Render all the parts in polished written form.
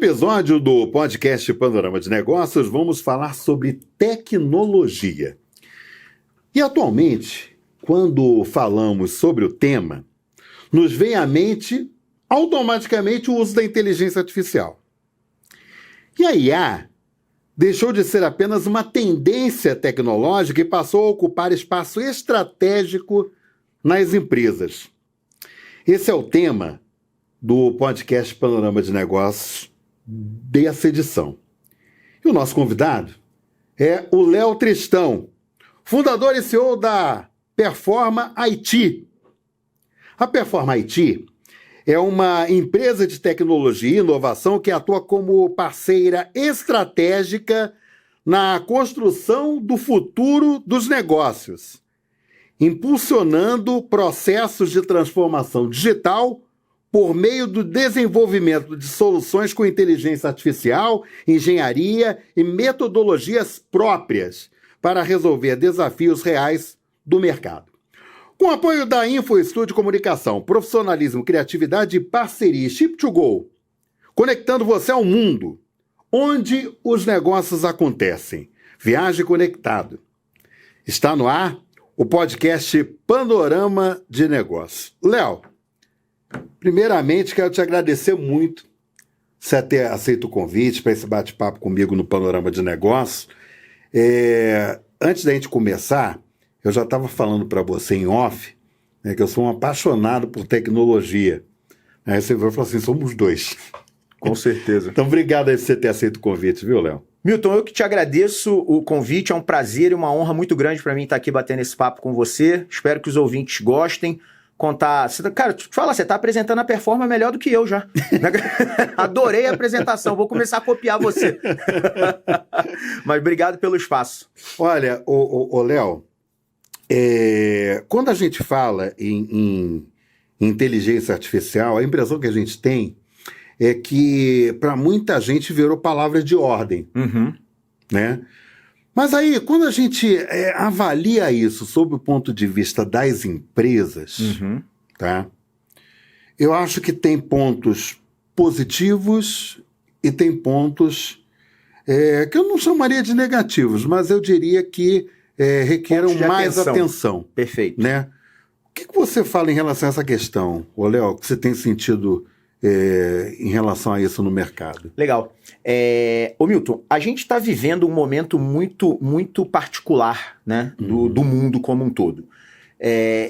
episódio do podcast Panorama de Negócios, vamos falar sobre tecnologia. E atualmente, quando falamos sobre o tema, nos vem à mente automaticamente o uso da inteligência artificial. E a IA deixou de ser apenas uma tendência tecnológica e passou a ocupar espaço estratégico nas empresas. Esse é o tema do podcast Panorama de Negócios dessa edição. E o nosso convidado é o Léo Tristão, fundador e CEO da Performa IT. A Performa IT é uma empresa de tecnologia e inovação que atua como parceira estratégica na construção do futuro dos negócios, impulsionando processos de transformação digital por meio do desenvolvimento de soluções com inteligência artificial, engenharia e metodologias próprias para resolver desafios reais do mercado. Com o apoio da InfoStudio Comunicação, profissionalismo, criatividade e parceria Chip2Go, conectando você ao mundo, onde os negócios acontecem. Viaje conectado. Está no ar o podcast Panorama de Negócios. Léo, primeiramente quero te agradecer muito você ter aceito o convite para esse bate-papo comigo no Panorama de Negócios. Antes da gente começar, eu já estava falando para você em off, né, que eu sou um apaixonado por tecnologia. Aí você vai falar assim, somos dois. Com certeza. Então, obrigado aí por você ter aceito o convite, viu, Léo? Milton, eu que te agradeço o convite, é um prazer e uma honra muito grande para mim estar aqui batendo esse papo com você. Espero que os ouvintes gostem. Cara, te falar, você está apresentando a Performa melhor do que eu já. Adorei a apresentação, vou começar a copiar você. Mas obrigado pelo espaço. Olha, Léo, quando a gente fala em inteligência artificial, a impressão que a gente tem é que para muita gente virou palavra de ordem, né? Mas aí, quando a gente avalia isso sob o ponto de vista das empresas, tá? Eu acho que tem pontos positivos e tem pontos que eu não chamaria de negativos, mas eu diria que requeram mais atenção. Perfeito. Né? O que você fala em relação a essa questão, Léo, que você tem sentido em relação a isso no mercado? Legal. Ô Milton, a gente está vivendo um momento muito, muito particular, né, do mundo como um todo.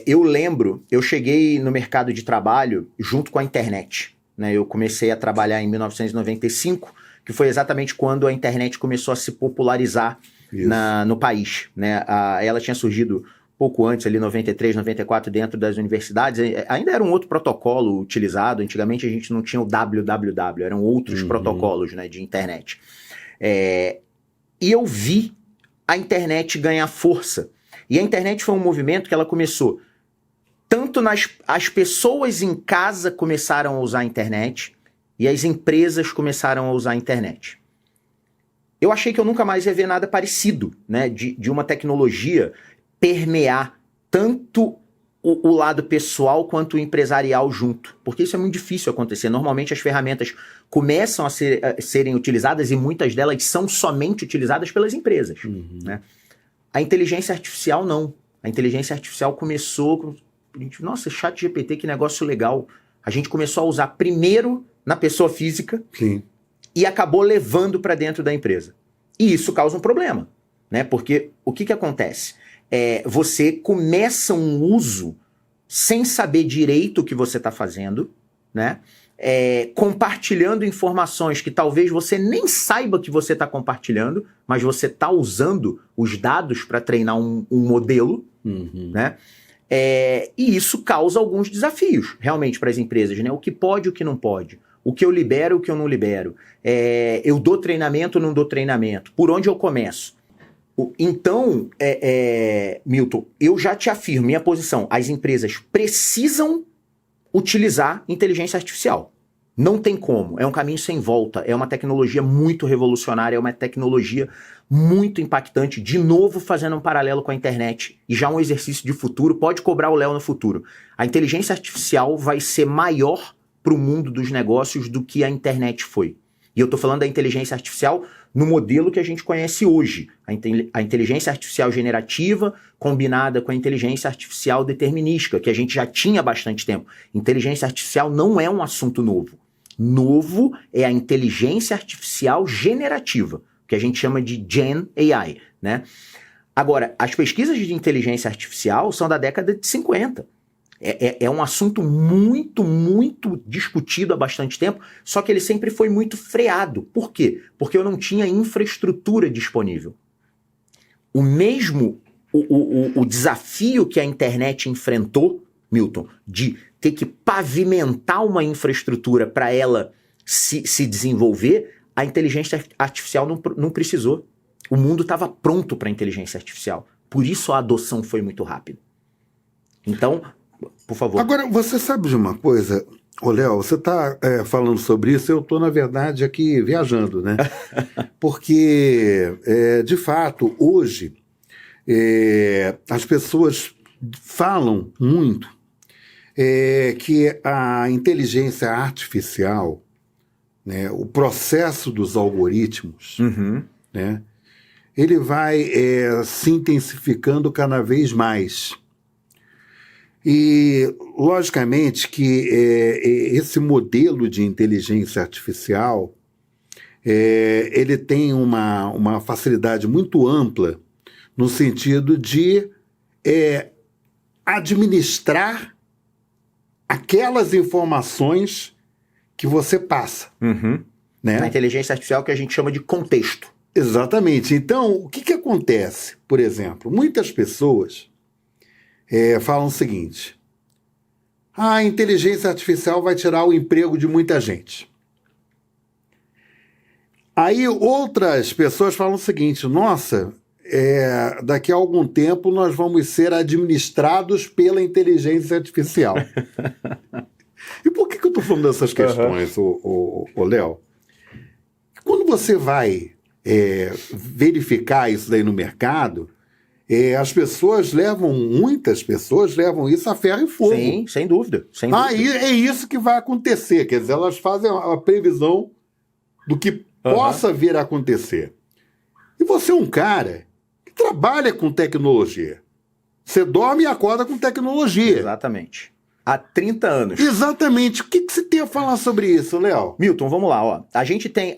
Eu lembro, eu cheguei no mercado de trabalho junto com a internet. Né? Eu comecei a trabalhar em 1995, que foi exatamente quando a internet começou a se popularizar no país. Né? Ela tinha surgido pouco antes, ali 93, 94, dentro das universidades. Ainda era um outro protocolo utilizado. Antigamente a gente não tinha o www, eram outros protocolos, né, de internet. E eu vi a internet ganhar força. E a internet foi um movimento que ela começou tanto as pessoas em casa começaram a usar a internet e as empresas começaram a usar a internet. Eu achei que eu nunca mais ia ver nada parecido, né, de uma tecnologia permear tanto o lado pessoal quanto o empresarial junto. Porque isso é muito difícil acontecer. Normalmente as ferramentas começam a serem utilizadas e muitas delas são somente utilizadas pelas empresas. Né? A inteligência artificial não. A inteligência artificial começou... Nossa, ChatGPT, que negócio legal. A gente começou a usar primeiro na pessoa física e acabou levando para dentro da empresa. E isso causa um problema. Né? Porque o que acontece? Você começa um uso sem saber direito o que você está fazendo, né? Compartilhando informações que talvez você nem saiba que você está compartilhando, mas você está usando os dados para treinar um modelo, né? E isso causa alguns desafios, realmente, para as empresas, né? O que pode e o que não pode. O que eu libero e o que eu não libero. Eu dou treinamento ou não dou treinamento. Por onde eu começo? Então, Milton, eu já te afirmo, minha posição, as empresas precisam utilizar inteligência artificial. Não tem como, é um caminho sem volta, é uma tecnologia muito revolucionária, é uma tecnologia muito impactante, de novo fazendo um paralelo com a internet, e já um exercício de futuro, pode cobrar o Léo no futuro. A inteligência artificial vai ser maior para o mundo dos negócios do que a internet foi. E eu estou falando da inteligência artificial no modelo que a gente conhece hoje. A inteligência artificial generativa combinada com a inteligência artificial determinística, que a gente já tinha há bastante tempo. Inteligência artificial não é um assunto novo. Novo é a inteligência artificial generativa, que a gente chama de Gen AI, né? Agora, as pesquisas de inteligência artificial são da década de 50. É um assunto muito, muito discutido há bastante tempo, só que ele sempre foi muito freado. Por quê? Porque eu não tinha infraestrutura disponível. O desafio que a internet enfrentou, Milton, de ter que pavimentar uma infraestrutura para ela se desenvolver, a inteligência artificial não precisou. O mundo estava pronto para a inteligência artificial. Por isso a adoção foi muito rápida. Então, por favor. Agora, você sabe de uma coisa, ô Léo, você está falando sobre isso, eu estou, na verdade, aqui viajando, né? Porque, de fato, hoje, as pessoas falam muito que a inteligência artificial, né, o processo dos algoritmos, né, ele vai se intensificando cada vez mais. E, logicamente, que esse modelo de inteligência artificial ele tem uma facilidade muito ampla no sentido de administrar aquelas informações que você passa. Né? A inteligência artificial que a gente chama de contexto. Exatamente. Então, o que acontece? Por exemplo, muitas pessoas falam o seguinte: a inteligência artificial vai tirar o emprego de muita gente. Aí outras pessoas falam o seguinte: nossa, daqui a algum tempo nós vamos ser administrados pela inteligência artificial. E por que eu estou falando dessas questões, ô Léo? Quando você vai verificar isso daí no mercado, muitas pessoas levam isso a ferro e fogo. Sim, sem dúvida. Sem dúvida. Aí é isso que vai acontecer. Quer dizer, elas fazem a previsão do que possa vir a acontecer. E você é um cara que trabalha com tecnologia. Você dorme e acorda com tecnologia. Exatamente. Há 30 anos. Exatamente. O que você tem a falar sobre isso, Léo? Milton, vamos lá. Ó. A gente tem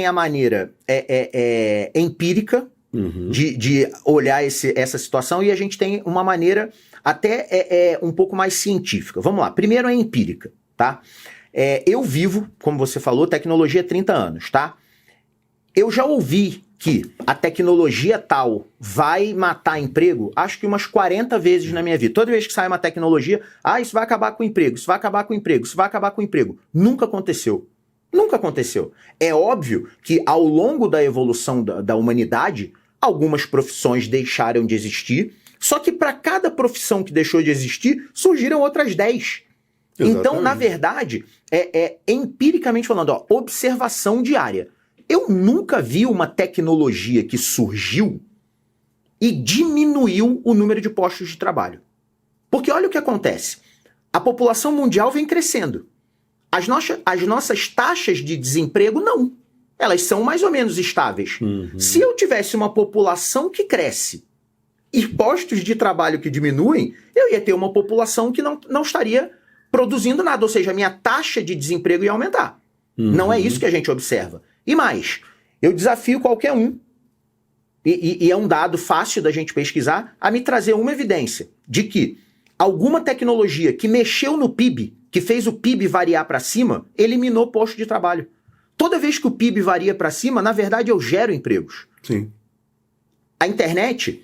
a maneira empírica de olhar essa situação, e a gente tem uma maneira até um pouco mais científica. Vamos lá. Primeiro é empírica, tá? Eu vivo, como você falou, tecnologia há 30 anos, tá? Eu já ouvi que a tecnologia tal vai matar emprego, acho que umas 40 vezes na minha vida. Toda vez que sai uma tecnologia, isso vai acabar com o emprego, isso vai acabar com o emprego, isso vai acabar com o emprego. Nunca aconteceu. Nunca aconteceu. É óbvio que ao longo da evolução da humanidade, algumas profissões deixaram de existir, só que para cada profissão que deixou de existir, surgiram outras 10. Exatamente. Então, na verdade, empiricamente falando, observação diária. Eu nunca vi uma tecnologia que surgiu e diminuiu o número de postos de trabalho. Porque olha o que acontece. A população mundial vem crescendo. As nossas taxas de desemprego, não. Elas são mais ou menos estáveis. Se eu tivesse uma população que cresce e postos de trabalho que diminuem, eu ia ter uma população que não estaria produzindo nada. Ou seja, a minha taxa de desemprego ia aumentar. Não é isso que a gente observa. E mais, eu desafio qualquer um, e é um dado fácil da gente pesquisar, a me trazer uma evidência de que alguma tecnologia que mexeu no PIB, que fez o PIB variar para cima, eliminou posto de trabalho. Toda vez que o PIB varia para cima, na verdade eu gero empregos. Sim. A internet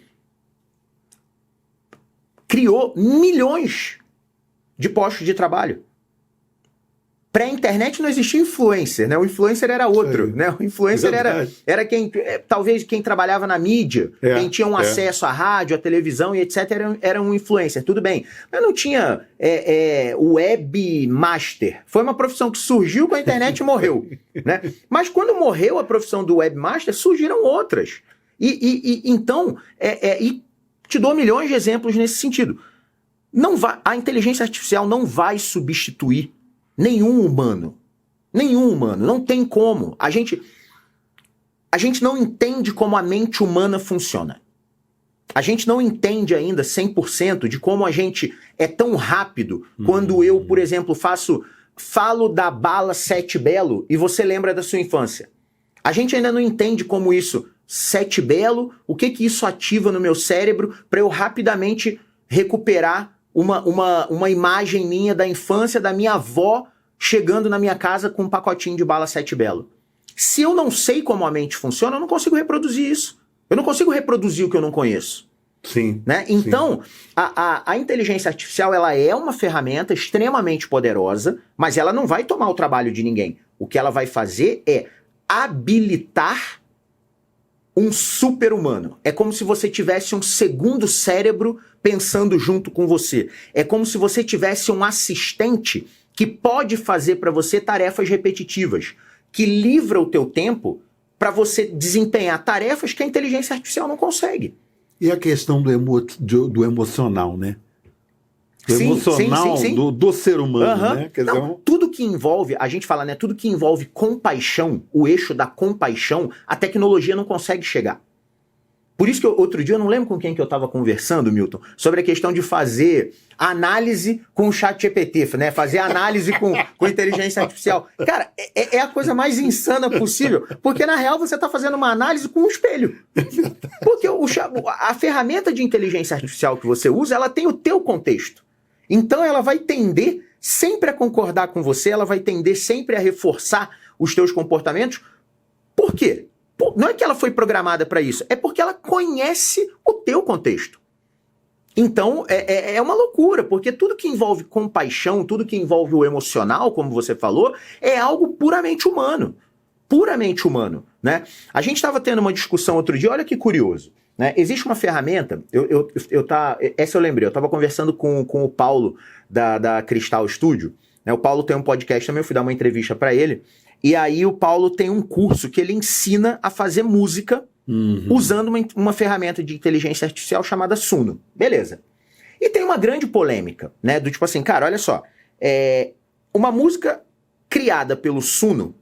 criou milhões de postos de trabalho. Pré-internet não existia influencer, né? O influencer era outro, né? O influencer era quem, talvez quem trabalhava na mídia, quem tinha acesso à rádio, à televisão e etc. Era um influencer, tudo bem. Mas não tinha webmaster. Foi uma profissão que surgiu com a internet e morreu, né? Mas quando morreu a profissão do webmaster, surgiram outras. Então, te dou milhões de exemplos nesse sentido. A inteligência artificial não vai substituir nenhum humano. Nenhum humano. Não tem como. A gente não entende como a mente humana funciona. A gente não entende ainda 100% de como a gente é tão rápido quando eu, por exemplo, falo da bala Sete Belo e você lembra da sua infância. A gente ainda não entende como isso, Sete Belo, o que isso ativa no meu cérebro para eu rapidamente recuperar uma imagem minha da infância, da minha avó chegando na minha casa com um pacotinho de bala Sete Belo. Se eu não sei como a mente funciona, eu não consigo reproduzir isso. Eu não consigo reproduzir o que eu não conheço. Sim. Né? Então, a inteligência artificial ela é uma ferramenta extremamente poderosa, mas ela não vai tomar o trabalho de ninguém. O que ela vai fazer é habilitar um super-humano. É como se você tivesse um segundo cérebro pensando junto com você. É como se você tivesse um assistente que pode fazer para você tarefas repetitivas, que livra o teu tempo para você desempenhar tarefas que a inteligência artificial não consegue. E a questão do emocional, né? Do emocional sim. Do ser humano, né? Quer dizer, tudo que envolve, a gente fala, né? Tudo que envolve compaixão, o eixo da compaixão, a tecnologia não consegue chegar. Por isso que outro dia, eu não lembro com quem que eu estava conversando, Milton, sobre a questão de fazer análise com o ChatGPT, né? Fazer análise com inteligência artificial. Cara, é a coisa mais insana possível, porque na real você está fazendo uma análise com um espelho. Porque a ferramenta de inteligência artificial que você usa, ela tem o teu contexto. Então ela vai tender sempre a concordar com você, ela vai tender sempre a reforçar os teus comportamentos. Por quê? Não é que ela foi programada para isso, é porque ela conhece o teu contexto. Então, é uma loucura, porque tudo que envolve compaixão, tudo que envolve o emocional, como você falou, é algo puramente humano. Puramente humano, né? A gente estava tendo uma discussão outro dia, olha que curioso, né? Existe uma ferramenta, essa eu lembrei, eu estava conversando com o Paulo da Cristal Studio, né? O Paulo tem um podcast também, eu fui dar uma entrevista para ele, e aí o Paulo tem um curso que ele ensina a fazer música usando uma ferramenta de inteligência artificial chamada Suno. Beleza. E tem uma grande polêmica, né? Do tipo assim, cara, olha só. Uma música criada pelo Suno,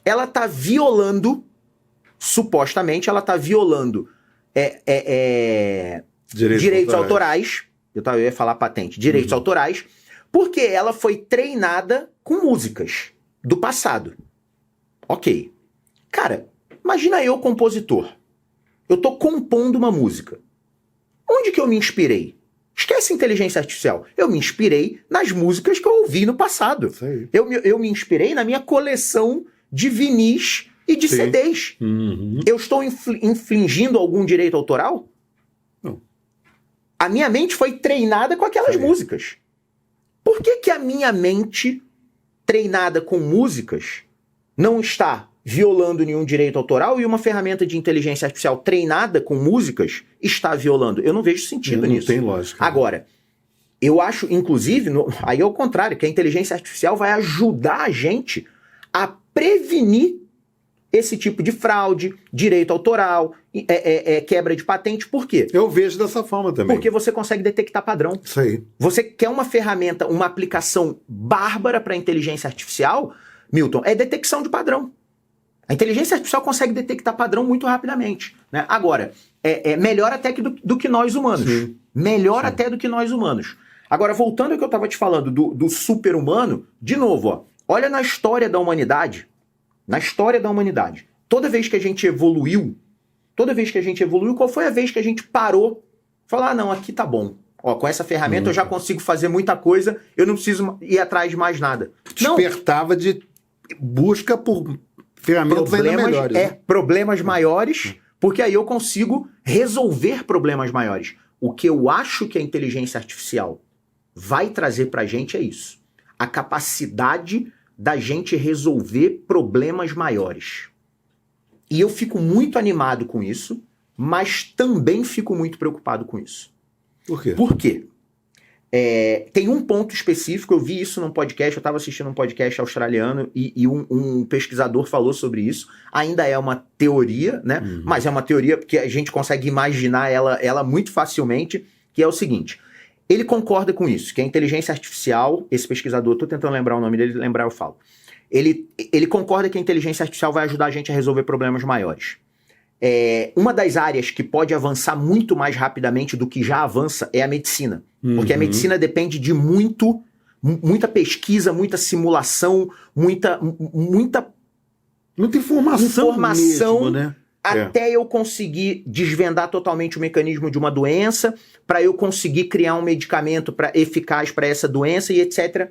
ela tá violando, supostamente, ela tá violando direitos autorais. Eu ia falar patente. Direitos autorais, porque ela foi treinada com músicas do passado. Ok. Cara, imagina eu, compositor. Eu tô compondo uma música. Onde que eu me inspirei? Esquece inteligência artificial. Eu me inspirei nas músicas que eu ouvi no passado. Isso aí. Eu me inspirei na minha coleção de vinis e de CDs. Eu estou infringindo algum direito autoral? Não. A minha mente foi treinada com aquelas músicas. Por que a minha mente, treinada com músicas, não está violando nenhum direito autoral e uma ferramenta de inteligência artificial treinada com músicas está violando? Eu não vejo sentido nisso. Não tem lógica. Agora, eu acho, inclusive, aí é o contrário, que a inteligência artificial vai ajudar a gente a prevenir esse tipo de fraude, direito autoral, quebra de patente. Por quê? Eu vejo dessa forma também. Porque você consegue detectar padrão. Isso aí. Você quer uma ferramenta, uma aplicação bárbara para a inteligência artificial, Milton, é detecção de padrão. A inteligência artificial consegue detectar padrão muito rapidamente, né? Agora, melhor até do que nós humanos. Sim. Melhor até do que nós humanos. Agora, voltando ao que eu estava te falando do super-humano, de novo, ó, olha na história da humanidade. Na história da humanidade. Toda vez que a gente evoluiu, qual foi a vez que a gente parou e falou, não, aqui tá bom. Ó, com essa ferramenta eu já consigo fazer muita coisa, eu não preciso ir atrás de mais nada. Despertava de busca por ferramentas ainda melhores. Problemas maiores, porque aí eu consigo resolver problemas maiores. O que eu acho que a inteligência artificial vai trazer pra gente é isso. A capacidade da gente resolver problemas maiores. E eu fico muito animado com isso, mas também fico muito preocupado com isso. Por quê? Por quê? Tem um ponto específico, eu vi isso num podcast, eu estava assistindo um podcast australiano e um pesquisador falou sobre isso. Ainda é uma teoria, né? Mas é uma teoria porque a gente consegue imaginar ela muito facilmente, que é o seguinte. Ele concorda com isso, que a inteligência artificial, esse pesquisador, estou tentando lembrar o nome dele, lembrar eu falo. ele concorda que a inteligência artificial vai ajudar a gente a resolver problemas maiores. Uma das áreas que pode avançar muito mais rapidamente do que já avança é a medicina. Porque a medicina depende de muita pesquisa, muita simulação, muita informação mesmo, né? Até eu conseguir desvendar totalmente o mecanismo de uma doença, para eu conseguir criar um medicamento eficaz para essa doença e etc.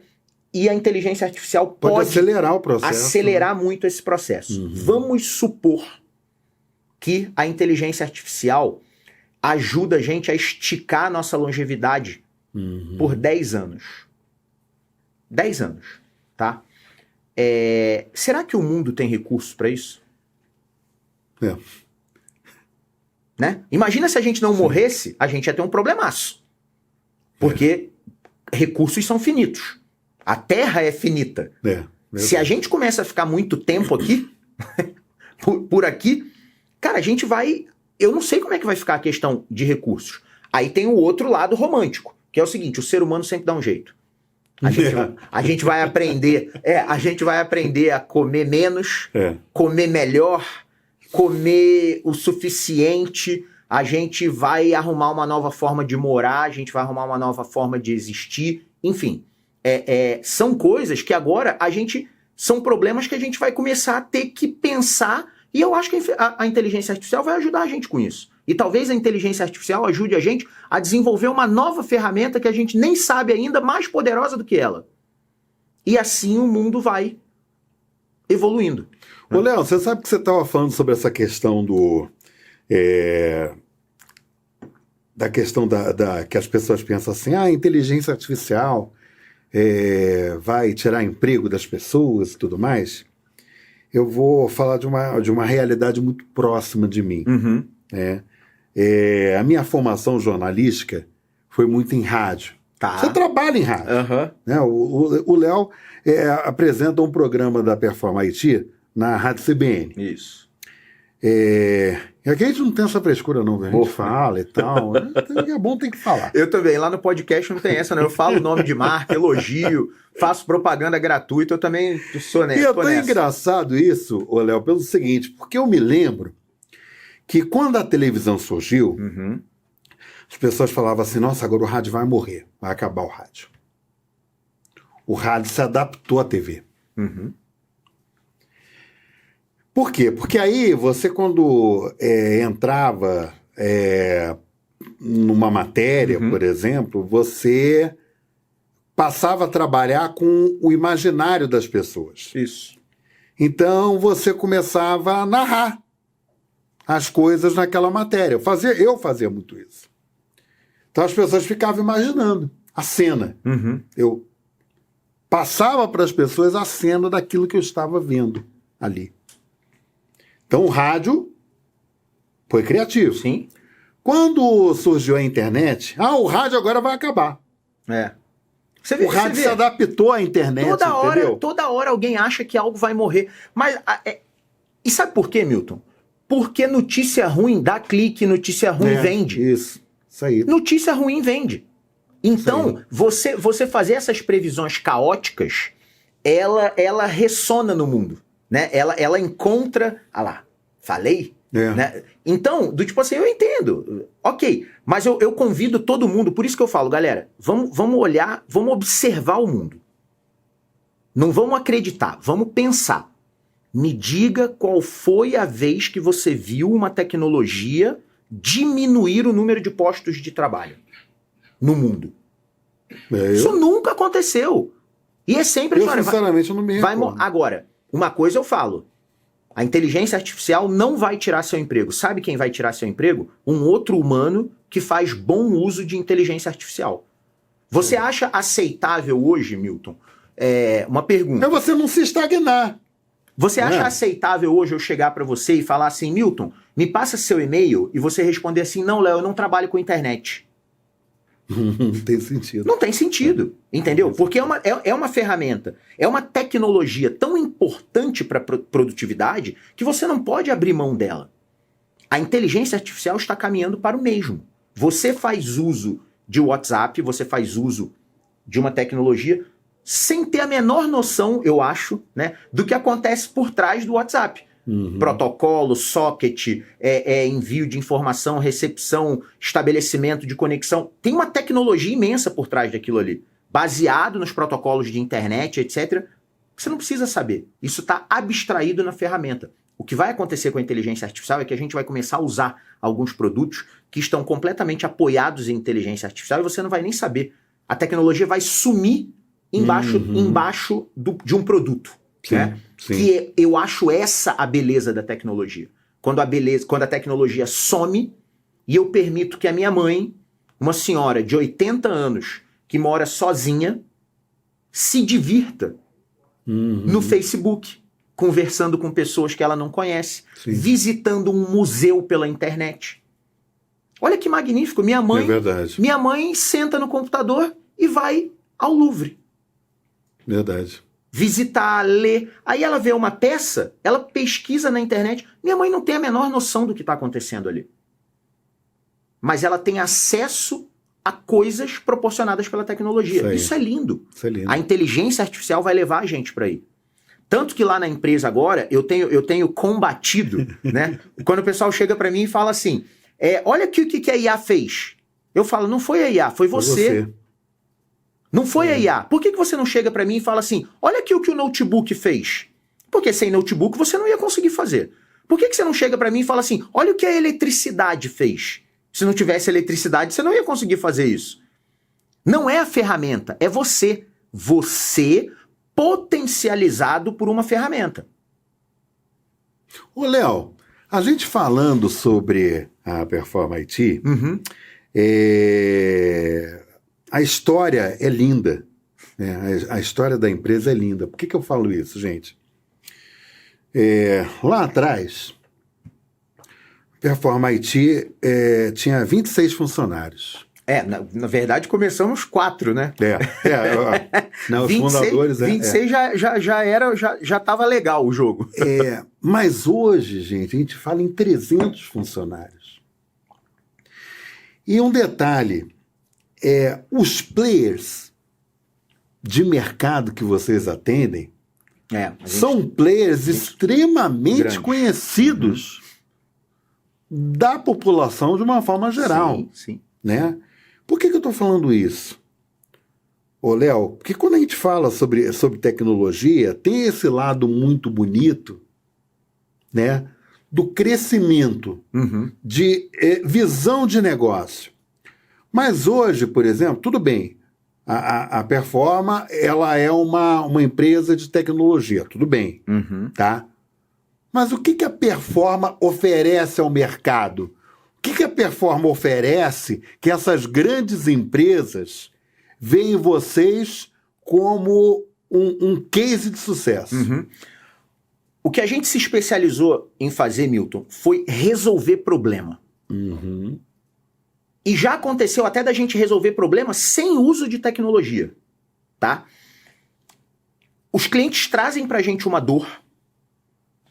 E a inteligência artificial pode acelerar o processo. Acelerar muito esse processo. Vamos supor que a inteligência artificial ajuda a gente a esticar a nossa longevidade por 10 anos. 10 anos, tá? Será que o mundo tem recursos para isso? Né? Imagina se a gente não morresse, a gente ia ter um problemaço. Porque recursos são finitos. A Terra é finita. Se a gente começa a ficar muito tempo aqui, por aqui, cara, a gente vai... Eu não sei como é que vai ficar a questão de recursos. Aí tem o outro lado romântico, que é o seguinte, o ser humano sempre dá um jeito. A gente vai aprender... a gente vai aprender a comer menos, comer melhor, comer o suficiente, a gente vai arrumar uma nova forma de morar, a gente vai arrumar uma nova forma de existir, enfim. São coisas que agora são problemas que a gente vai começar a ter que pensar, e eu acho que a inteligência artificial vai ajudar a gente com isso. E talvez a inteligência artificial ajude a gente a desenvolver uma nova ferramenta que a gente nem sabe ainda, mais poderosa do que ela. E assim o mundo vai evoluindo. Ô, Léo, você sabe que você estava falando sobre essa questão da questão que as pessoas pensam assim, a inteligência artificial vai tirar emprego das pessoas e tudo mais. Eu vou falar de uma realidade muito próxima de mim. A minha formação jornalística foi muito em rádio. Você trabalha em rádio. Né? O Léo apresenta um programa da Performa Haiti na Rádio CBN. Isso. E aqui a gente não tem essa frescura não, a gente fala e tal. É bom, tem que falar. Eu também, lá no podcast não tem essa não, eu falo o nome de marca, elogio, faço propaganda gratuita, eu também sou nessa. E é tão engraçado isso, ô Léo, pelo seguinte, porque eu me lembro que quando a televisão surgiu, as pessoas falavam assim, nossa, agora o rádio vai morrer, vai acabar o rádio. O rádio se adaptou à TV. Por quê? Porque aí você quando entrava numa matéria, por exemplo, você passava a trabalhar com o imaginário das pessoas. Isso. Então você começava a narrar as coisas naquela matéria. Eu fazia muito isso. Então as pessoas ficavam imaginando a cena. Eu passava para as pessoas a cena daquilo que eu estava vendo ali. Então o rádio foi criativo. Sim. Quando surgiu a internet, o rádio agora vai acabar. O rádio se adaptou à internet, entendeu? Toda hora alguém acha que algo vai morrer. Mas, e sabe por quê, Milton? Porque notícia ruim dá clique, notícia ruim vende. Isso aí. Notícia ruim vende. Então, você fazer essas previsões caóticas, ela ressona no mundo. Né? Ela encontra... lá, falei? Né? Então, do tipo assim, eu entendo. Ok, mas eu convido todo mundo, por isso que eu falo, galera, vamos olhar, vamos observar o mundo. Não vamos acreditar, vamos pensar. Me diga qual foi a vez que você viu uma tecnologia diminuir o número de postos de trabalho no mundo. Isso nunca aconteceu. E é sempre... Eu, sinceramente, eu não me recordo. Agora, uma coisa eu falo. A inteligência artificial não vai tirar seu emprego. Sabe quem vai tirar seu emprego? Um outro humano que faz bom uso de inteligência artificial. Você acha aceitável hoje, Milton? Uma pergunta. É você não se estagnar. Você acha aceitável hoje eu chegar para você e falar assim, Milton, me passa seu e-mail, e você responder assim, não, Léo, eu não trabalho com internet. Não tem sentido. Não tem sentido, entendeu? Porque é uma ferramenta, é uma tecnologia tão importante para a produtividade que você não pode abrir mão dela. A inteligência artificial está caminhando para o mesmo. Você faz uso de WhatsApp, você faz uso de uma tecnologia, sem ter a menor noção, eu acho, né, do que acontece por trás do WhatsApp. Protocolo, socket, envio de informação, recepção, estabelecimento de conexão. Tem uma tecnologia imensa por trás daquilo ali, baseado nos protocolos de internet, etc. Você não precisa saber. Isso está abstraído na ferramenta. O que vai acontecer com a inteligência artificial é que a gente vai começar a usar alguns produtos que estão completamente apoiados em inteligência artificial e você não vai nem saber. A tecnologia vai sumir embaixo de um produto. Sim, né? sim. Que eu acho essa a beleza da tecnologia. Quando a tecnologia some e eu permito que a minha mãe, uma senhora de 80 anos, que mora sozinha, se divirta no Facebook, conversando com pessoas que ela não conhece, Sim. visitando um museu pela internet. Olha que magnífico. Minha É verdade. mãe senta no computador e vai ao Louvre. Verdade. Visitar, ler. Aí ela vê uma peça, ela pesquisa na internet. Minha mãe não tem a menor noção do que está acontecendo ali. Mas ela tem acesso a coisas proporcionadas pela tecnologia. Isso é lindo. Isso é lindo. A inteligência artificial vai levar a gente para aí. Tanto que lá na empresa agora, eu tenho combatido, né? Quando o pessoal chega para mim e fala assim, olha aqui o que a IA fez. Eu falo, não foi a IA, foi você. Não foi a IA. Por que você não chega para mim e fala assim, olha aqui o que o notebook fez? Porque sem notebook você não ia conseguir fazer. Por que você não chega para mim e fala assim, olha o que a eletricidade fez? Se não tivesse eletricidade, você não ia conseguir fazer isso. Não é a ferramenta, é você. Você potencializado por uma ferramenta. Ô, Léo, a gente falando sobre a Perform IT, a história é linda. Né? A história da empresa é linda. Por que eu falo isso, gente? Lá atrás, a Perform IT tinha 26 funcionários. Na verdade começamos 4, né? Não, os 26, fundadores... 26 já estava legal o jogo. Mas hoje, gente, a gente fala em 300 funcionários. E um detalhe, os players de mercado que vocês atendem são players extremamente grande. Conhecidos da população de uma forma geral. Sim. Né? Por que eu estou falando isso? Ô, Léo, porque quando a gente fala sobre tecnologia, tem esse lado muito bonito, né, do crescimento, de visão de negócio. Mas hoje, por exemplo, tudo bem, a Performa, ela é uma empresa de tecnologia, tudo bem, tá? Mas o que a Performa oferece ao mercado? O que a Performa oferece que essas grandes empresas veem vocês como um case de sucesso? O que a gente se especializou em fazer, Milton, foi resolver problema. E já aconteceu até da gente resolver problema sem uso de tecnologia, tá? Os clientes trazem pra gente uma dor.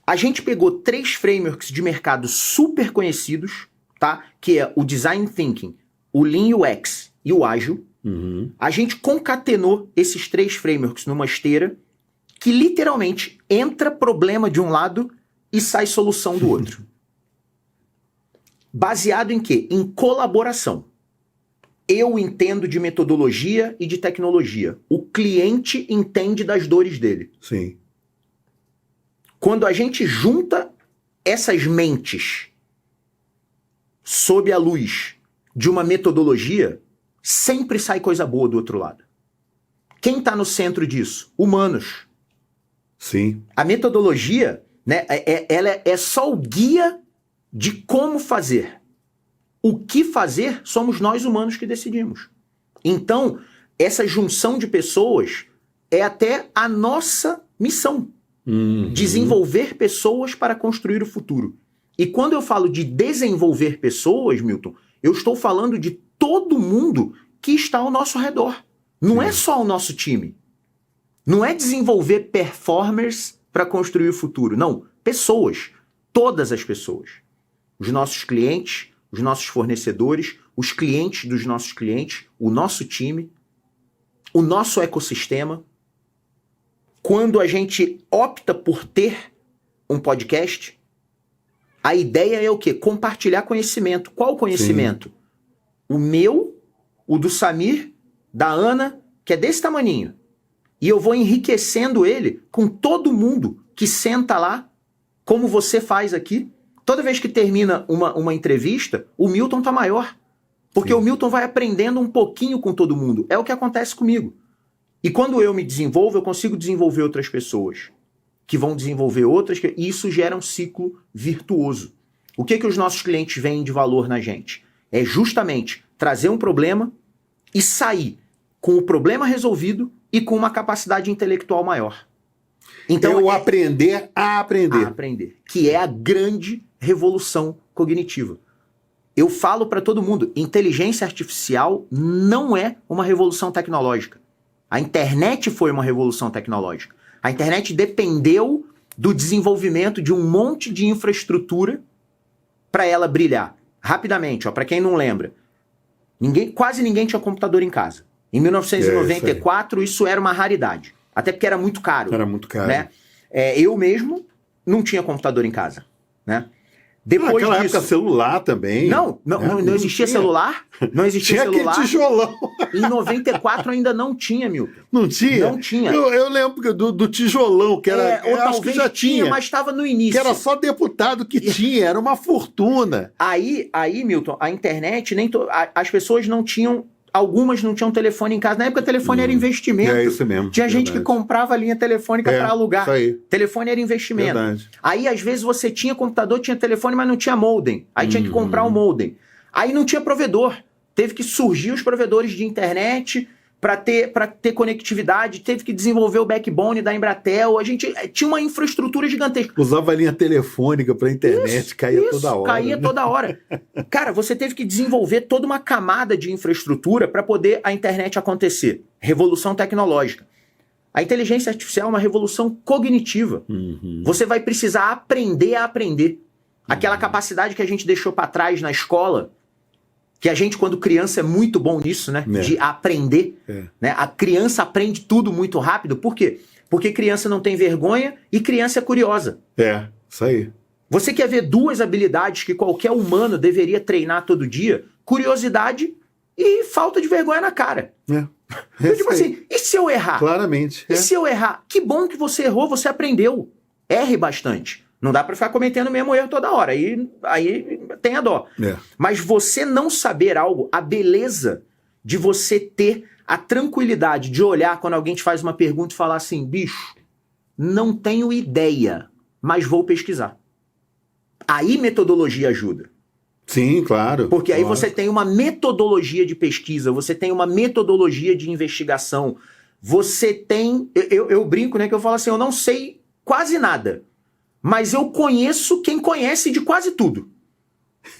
A gente pegou 3 frameworks de mercado super conhecidos, tá? Que é o Design Thinking, o Lean UX e o Ágil. A gente concatenou esses 3 frameworks numa esteira que literalmente entra problema de um lado e sai solução do outro. Baseado em quê? Em colaboração. Eu entendo de metodologia e de tecnologia. O cliente entende das dores dele. Sim. Quando a gente junta essas mentes sob a luz de uma metodologia, sempre sai coisa boa do outro lado. Quem está no centro disso? Humanos. Sim. A metodologia, né, ela é só o guia de como fazer. O que fazer somos nós humanos que decidimos. Então, essa junção de pessoas é até a nossa missão. Desenvolver pessoas para construir o futuro. E quando eu falo de desenvolver pessoas, Milton, eu estou falando de todo mundo que está ao nosso redor. Não é só o nosso time. Não é desenvolver performers para construir o futuro. Não, pessoas. Todas as pessoas. Os nossos clientes, os nossos fornecedores, os clientes dos nossos clientes, o nosso time, o nosso ecossistema. quando a gente opta por ter um podcast, a ideia é o quê? Compartilhar conhecimento. Qual conhecimento? Sim. O meu, o do Samir, da Ana, que é desse tamaninho. E eu vou enriquecendo ele com todo mundo que senta lá, como você faz aqui. Toda vez que termina uma entrevista, o Milton tá maior. Porque Sim. o Milton vai aprendendo um pouquinho com todo mundo. É o que acontece comigo. E quando eu me desenvolvo, eu consigo desenvolver outras pessoas, que vão desenvolver outras, e isso gera um ciclo virtuoso. O que os nossos clientes veem de valor na gente? É justamente trazer um problema e sair com o problema resolvido e com uma capacidade intelectual maior. Então, o aprender a aprender. A aprender. Que é a grande revolução cognitiva. Eu falo para todo mundo, inteligência artificial não é uma revolução tecnológica. A internet foi uma revolução tecnológica. A internet dependeu do desenvolvimento de um monte de infraestrutura para ela brilhar. Rapidamente, para quem não lembra, quase ninguém tinha computador em casa. Em 1994, isso era uma raridade. Até porque era muito caro. Era muito caro. Né? Eu mesmo não tinha computador em casa. Né? Depois naquela época, celular também. Não existia celular. Não existia tinha celular. Tinha aquele tijolão. Em 94 ainda não tinha, Milton. Não tinha? Não tinha. Eu lembro do tijolão, que era... ou acho que já tinha, mas estava no início. Que era só deputado que tinha, era uma fortuna. Aí Milton, a internet, as pessoas não tinham... Algumas não tinham telefone em casa. Na época, telefone era investimento. É isso mesmo. Tinha gente que comprava a linha telefônica para alugar. Isso aí. Telefone era investimento. Verdade. Aí, às vezes, você tinha computador, tinha telefone, mas não tinha modem. Aí tinha que comprar um modem. Aí não tinha provedor. Teve que surgir os provedores de internet para ter conectividade. Teve que desenvolver o backbone da Embratel. A gente tinha uma infraestrutura gigantesca. Usava a linha telefônica para internet, caía toda hora. Caía toda hora. Cara, você teve que desenvolver toda uma camada de infraestrutura para poder a internet acontecer. Revolução tecnológica. A inteligência artificial é uma revolução cognitiva. Você vai precisar aprender a aprender. Aquela capacidade que a gente deixou para trás na escola, que a gente, quando criança, é muito bom nisso, né? De aprender. Né? A criança aprende tudo muito rápido. Por quê? Porque criança não tem vergonha e criança é curiosa. Isso aí. Você quer ver duas habilidades que qualquer humano deveria treinar todo dia? Curiosidade e falta de vergonha na cara. Tipo assim, e se eu errar? Claramente. E se eu errar? Que bom que você errou, você aprendeu. Erre bastante. Não dá pra ficar cometendo o mesmo erro toda hora. Aí tem a dó. Mas você não saber algo, a beleza de você ter a tranquilidade de olhar quando alguém te faz uma pergunta e falar assim, bicho, não tenho ideia, mas vou pesquisar. Aí metodologia ajuda. Sim, claro. Porque aí você tem uma metodologia de pesquisa, você tem uma metodologia de investigação, você tem... Eu brinco, né, que eu falo assim, eu não sei quase nada, mas eu conheço quem conhece de quase tudo.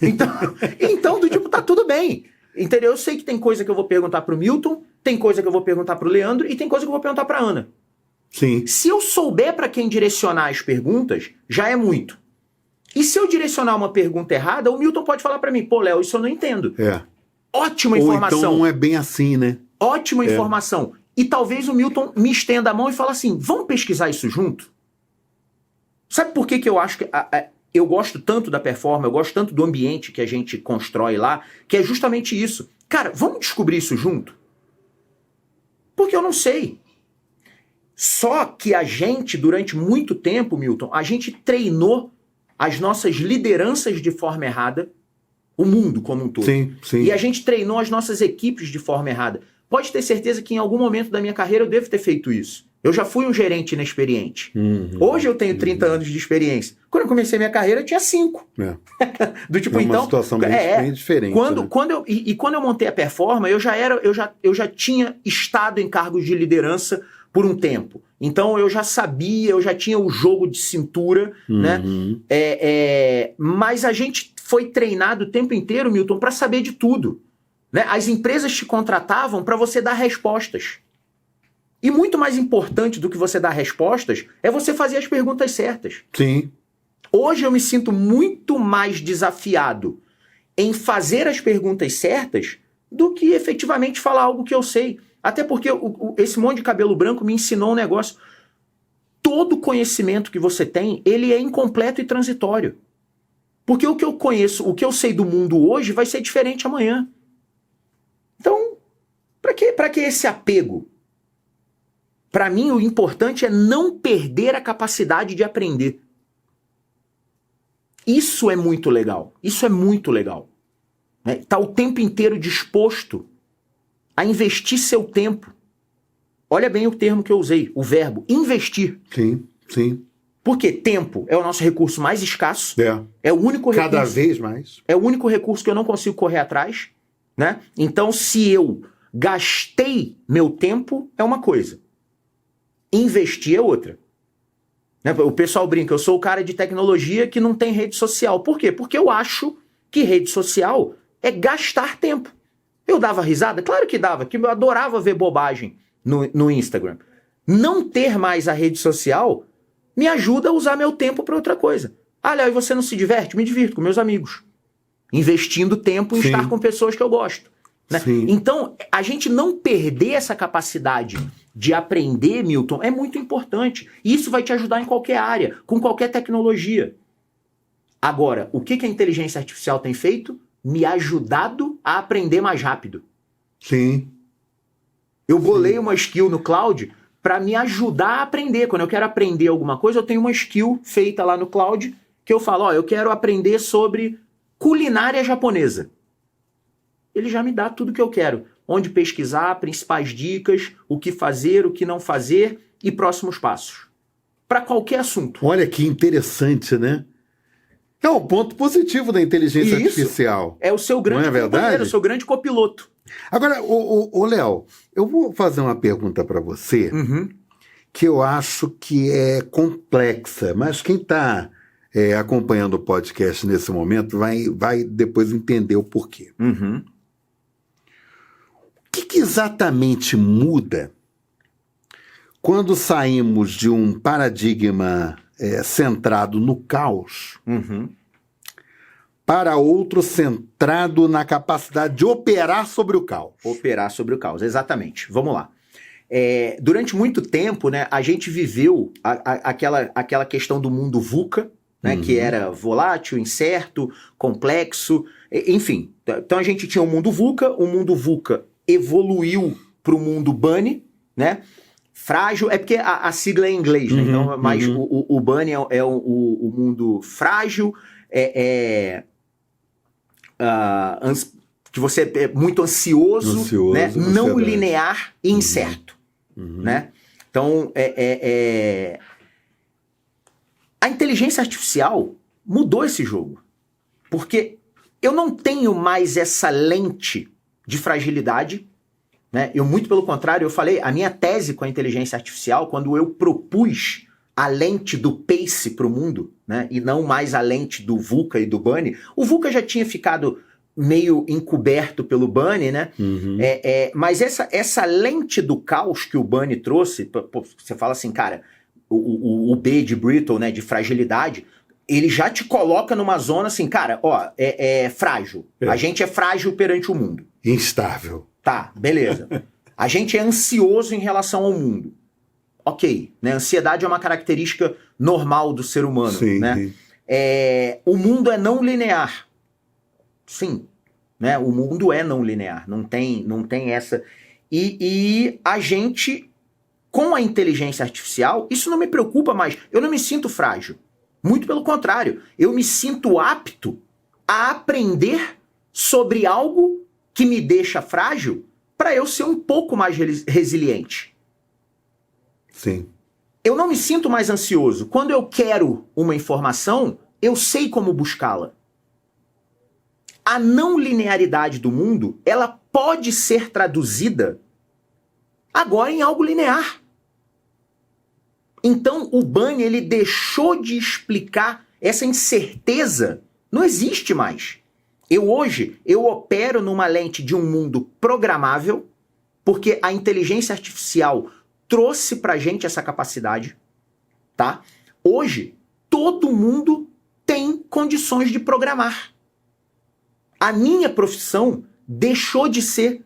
Então do tipo, tá tudo bem. Entendeu? Eu sei que tem coisa que eu vou perguntar pro Milton, tem coisa que eu vou perguntar pro Leandro e tem coisa que eu vou perguntar pra Ana. Sim. Se eu souber pra quem direcionar as perguntas, já é muito. E se eu direcionar uma pergunta errada, o Milton pode falar pra mim, pô, Léo, isso eu não entendo. Ótima informação. Ou então não é bem assim, né? Ótima informação. E talvez o Milton me estenda a mão e fale assim, vamos pesquisar isso junto? Sabe por que eu acho que... eu gosto tanto da performance, eu gosto tanto do ambiente que a gente constrói lá, que é justamente isso. Cara, vamos descobrir isso junto? Porque eu não sei. Só que a gente, durante muito tempo, Milton, a gente treinou as nossas lideranças de forma errada, o mundo como um todo. Sim. E a gente treinou as nossas equipes de forma errada. Pode ter certeza que em algum momento da minha carreira eu devo ter feito isso. Eu já fui um gerente inexperiente. Hoje eu tenho 30 anos de experiência. Quando eu comecei minha carreira, eu tinha 5. Do tipo, uma então, situação bem diferente. Quando eu montei a performance, eu já tinha estado em cargos de liderança por um tempo. Então eu já sabia, eu já tinha o jogo de cintura, né? Mas a gente foi treinado o tempo inteiro, Milton, para saber de tudo. Né? As empresas te contratavam para você dar respostas. E muito mais importante do que você dar respostas é você fazer as perguntas certas. Sim. Hoje eu me sinto muito mais desafiado em fazer as perguntas certas do que efetivamente falar algo que eu sei. Até porque esse monte de cabelo branco me ensinou um negócio. todo conhecimento que você tem, ele é incompleto e transitório. Porque o que eu conheço, o que eu sei do mundo hoje vai ser diferente amanhã. Então, para que esse apego? Para mim, o importante é não perder a capacidade de aprender. Isso é muito legal. Isso é muito legal. Tá o tempo inteiro disposto a investir seu tempo. Olha bem o termo que eu usei, o verbo investir. Sim, sim. Porque tempo é o nosso recurso mais escasso. É o único recurso. Cada vez mais. É o único recurso que eu não consigo correr atrás, né? Então, se eu gastei meu tempo, é uma coisa. Investir é outra. Né? O pessoal brinca, eu sou o cara de tecnologia que não tem rede social. Por quê? Porque eu acho que rede social é gastar tempo. Eu dava risada? Claro que dava, que eu adorava ver bobagem no Instagram. Não ter mais a rede social me ajuda a usar meu tempo para outra coisa. Ah, Léo, e você não se diverte? Me divirto com meus amigos. Investindo tempo em estar com pessoas que eu gosto. Né? Então, a gente não perder essa capacidade de aprender, Milton, é muito importante. E isso vai te ajudar em qualquer área, com qualquer tecnologia. Agora, o que a inteligência artificial tem feito? Me ajudado a aprender mais rápido. Sim. Eu bolei uma skill no cloud para me ajudar a aprender. Quando eu quero aprender alguma coisa, eu tenho uma skill feita lá no cloud que eu falo, eu quero aprender sobre culinária japonesa. Ele já me dá tudo que eu quero. Onde pesquisar, principais dicas, o que fazer, o que não fazer e próximos passos. Para qualquer assunto. Olha que interessante, né? É o ponto positivo da inteligência artificial. É o seu grande companheiro, o seu grande copiloto. Agora, Léo, eu vou fazer uma pergunta para você que eu acho que é complexa, mas quem está acompanhando o podcast nesse momento vai depois entender o porquê. O que exatamente muda quando saímos de um paradigma centrado no caos para outro centrado na capacidade de operar sobre o caos? Operar sobre o caos, exatamente. Vamos lá. Durante muito tempo, né, a gente viveu aquela questão do mundo VUCA, né, que era volátil, incerto, complexo, enfim. Então a gente tinha o mundo VUCA evoluiu para o mundo Bunny, né? Frágil, é porque a sigla é em inglês, né? Então, mas o Bunny é o mundo frágil, que você é muito ansioso, né? Não linear e incerto, né? Então, a inteligência artificial mudou esse jogo, porque eu não tenho mais essa lente de fragilidade, né? Eu, muito pelo contrário, eu falei, a minha tese com a inteligência artificial, quando eu propus a lente do Pace para o mundo, né? E não mais a lente do VUCA e do Bunny, o VUCA já tinha ficado meio encoberto pelo Bunny, né? Mas essa lente do caos que o Bunny trouxe, você fala assim, cara, o B de brittle, né, de fragilidade, ele já te coloca numa zona assim, cara, é frágil. A gente é frágil perante o mundo. Instável. Tá, beleza. A gente é ansioso em relação ao mundo. Ok, né? Ansiedade é uma característica normal do ser humano, né? O mundo é não linear. Sim, né? O mundo é não linear, não tem essa. E a gente, com a inteligência artificial, isso não me preocupa mais. Eu não me sinto frágil. Muito pelo contrário, eu me sinto apto a aprender sobre algo que me deixa frágil para eu ser um pouco mais resiliente. Sim. Eu não me sinto mais ansioso. Quando eu quero uma informação, eu sei como buscá-la. A não linearidade do mundo, ela pode ser traduzida agora em algo linear. Então, o Bunny, ele deixou de explicar essa incerteza. Não existe mais. Hoje, eu opero numa lente de um mundo programável, porque a inteligência artificial trouxe pra gente essa capacidade, tá? Hoje, todo mundo tem condições de programar. A minha profissão deixou de ser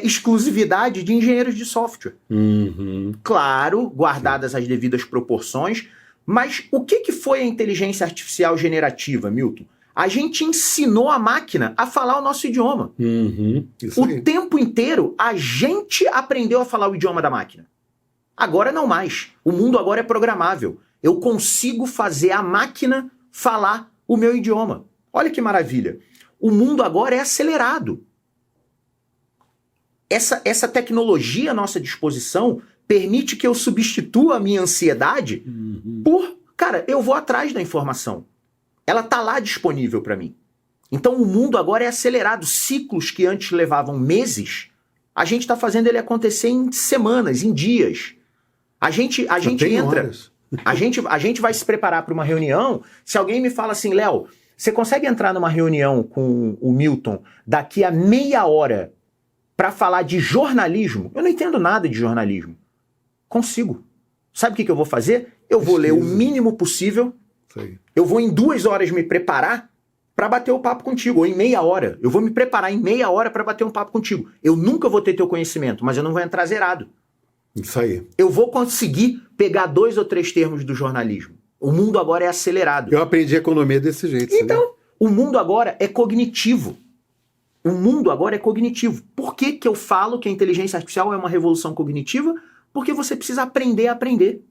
exclusividade de engenheiros de software. Uhum. Claro, guardadas as devidas proporções, mas o que foi a inteligência artificial generativa, Milton? A gente ensinou a máquina a falar o nosso idioma. Uhum. Isso aí. O tempo inteiro, a gente aprendeu a falar o idioma da máquina. Agora não mais. O mundo agora é programável. Eu consigo fazer a máquina falar o meu idioma. Olha que maravilha. O mundo agora é acelerado. Essa tecnologia à nossa disposição permite que eu substitua a minha ansiedade por... Cara, eu vou atrás da informação. Ela tá lá disponível para mim. Então o mundo agora é acelerado. Ciclos que antes levavam meses, a gente está fazendo ele acontecer em semanas, em dias. A gente entra... Horas. A gente vai se preparar para uma reunião. Se alguém me fala assim, Léo, você consegue entrar numa reunião com o Milton daqui a meia hora para falar de jornalismo? Eu não entendo nada de jornalismo. Consigo. Sabe o que eu vou fazer? Eu vou ler o mínimo possível. Sei. Eu vou em 2 horas me preparar para bater o papo contigo. Ou em meia hora. Eu vou me preparar em meia hora para bater um papo contigo. Eu nunca vou ter teu conhecimento, mas eu não vou entrar zerado. Isso aí. Eu vou conseguir pegar 2 ou 3 termos do jornalismo. O mundo agora é acelerado. Eu aprendi economia desse jeito. Então, o mundo agora é cognitivo. O mundo agora é cognitivo. Por que eu falo que a inteligência artificial é uma revolução cognitiva? Porque você precisa aprender a aprender.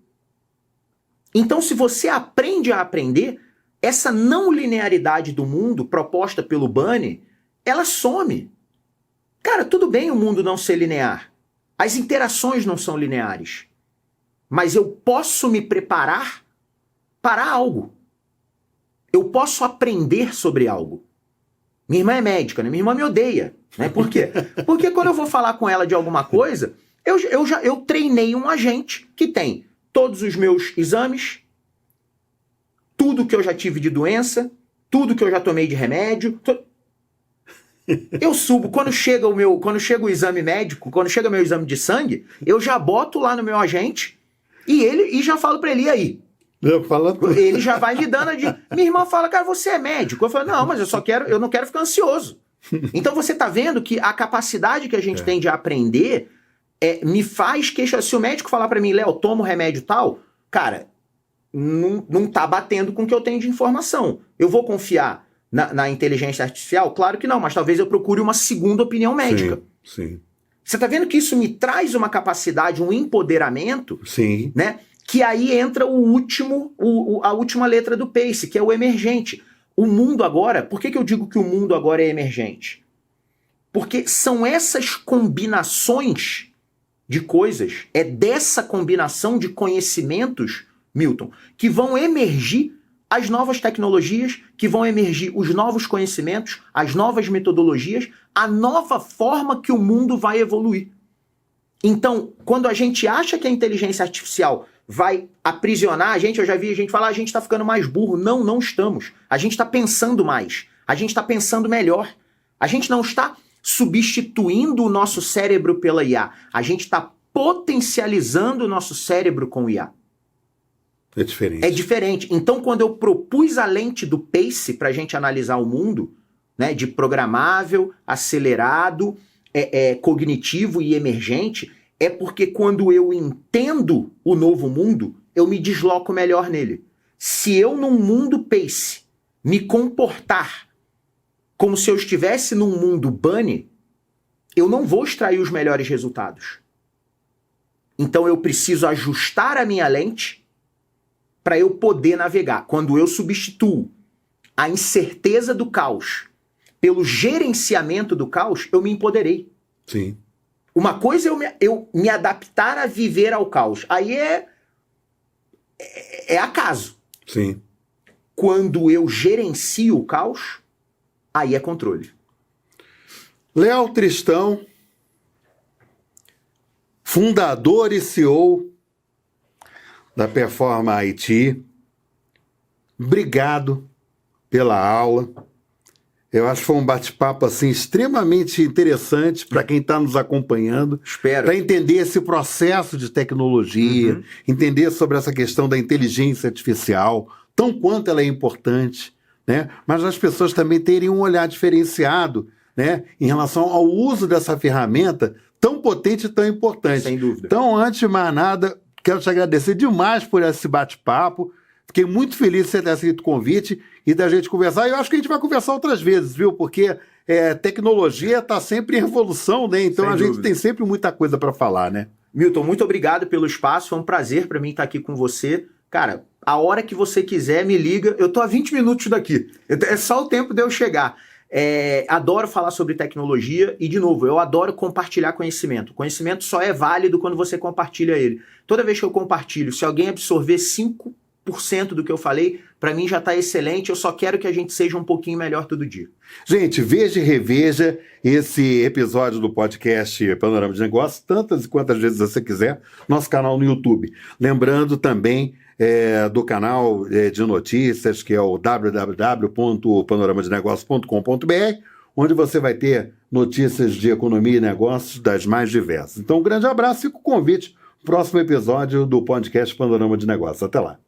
Então, se você aprende a aprender, essa não linearidade do mundo proposta pelo Bunny, ela some. Cara, tudo bem o mundo não ser linear. As interações não são lineares. Mas eu posso me preparar para algo. Eu posso aprender sobre algo. Minha irmã é médica, né? Minha irmã me odeia. Né? Por quê? Porque quando eu vou falar com ela de alguma coisa, eu treinei um agente que tem todos os meus exames, tudo que eu já tive de doença, tudo que eu já tomei de remédio. Eu subo, quando chega o exame médico, quando chega o meu exame de sangue, eu já boto lá no meu agente e já falo pra ele, e aí? Ele já vai me dando Minha irmã fala, cara, você é médico. Eu falo, não, mas eu não quero ficar ansioso. Então você tá vendo que a capacidade que a gente tem de aprender me faz queixar. Se o médico falar pra mim, Léo, toma o remédio tal, cara, não tá batendo com o que eu tenho de informação. Eu vou confiar na inteligência artificial? Claro que não, mas talvez eu procure uma segunda opinião médica. Sim. Você tá vendo que isso me traz uma capacidade, um empoderamento, Sim. Né? Que aí entra a última letra do PACE, que é o emergente. O mundo agora, por que eu digo que o mundo agora é emergente? Porque são essas combinações de coisas, é dessa combinação de conhecimentos, Milton, que vão emergir as novas tecnologias, que vão emergir os novos conhecimentos, as novas metodologias, a nova forma que o mundo vai evoluir. Então, quando a gente acha que a inteligência artificial vai aprisionar a gente, eu já vi a gente falar, a gente está ficando mais burro. Não, não estamos. A gente está pensando mais. A gente está pensando melhor. A gente não está substituindo o nosso cérebro pela IA. A gente está potencializando o nosso cérebro com o IA. É diferente. É diferente. Então, quando eu propus a lente do PACE para a gente analisar o mundo, né, de programável, acelerado, cognitivo e emergente, é porque quando eu entendo o novo mundo, eu me desloco melhor nele. Se eu, num mundo PACE, me comportar como se eu estivesse num mundo Bunny, eu não vou extrair os melhores resultados. Então eu preciso ajustar a minha lente para eu poder navegar. Quando eu substituo a incerteza do caos pelo gerenciamento do caos, eu me empoderei. Sim. Uma coisa é eu me adaptar a viver ao caos. Aí é acaso. Sim. Quando eu gerencio o caos, aí é controle. Léo Tristão, fundador e CEO da Performa IT. Obrigado pela aula. Eu acho que foi um bate-papo assim, extremamente interessante para quem está nos acompanhando. Espero. Para entender esse processo de tecnologia, entender sobre essa questão da inteligência artificial, tão quanto ela é importante, né? Mas as pessoas também terem um olhar diferenciado né, em relação ao uso dessa ferramenta tão potente e tão importante. Sem dúvida. Então, antes de mais nada, quero te agradecer demais por esse bate-papo. Fiquei muito feliz de você ter aceito o convite e da gente conversar. E eu acho que a gente vai conversar outras vezes, viu? Porque tecnologia está sempre em evolução, né? Então a gente tem sempre muita coisa para falar, né? Milton, muito obrigado pelo espaço. Foi um prazer para mim estar aqui com você. Cara, a hora que você quiser, me liga. Eu tô a 20 minutos daqui. É só o tempo de eu chegar. Adoro falar sobre tecnologia e, de novo, eu adoro compartilhar conhecimento. Conhecimento só é válido quando você compartilha ele. Toda vez que eu compartilho, se alguém absorver 5% do que eu falei, para mim já está excelente. Eu só quero que a gente seja um pouquinho melhor todo dia. Gente, veja e reveja esse episódio do podcast Panorama de Negócios tantas e quantas vezes você quiser, nosso canal no YouTube. Lembrando também do canal de notícias, que é o www.panoramadenegócios.com.br, onde você vai ter notícias de economia e negócios das mais diversas. Então, um grande abraço e com o convite. Próximo episódio do podcast Panorama de Negócios. Até lá.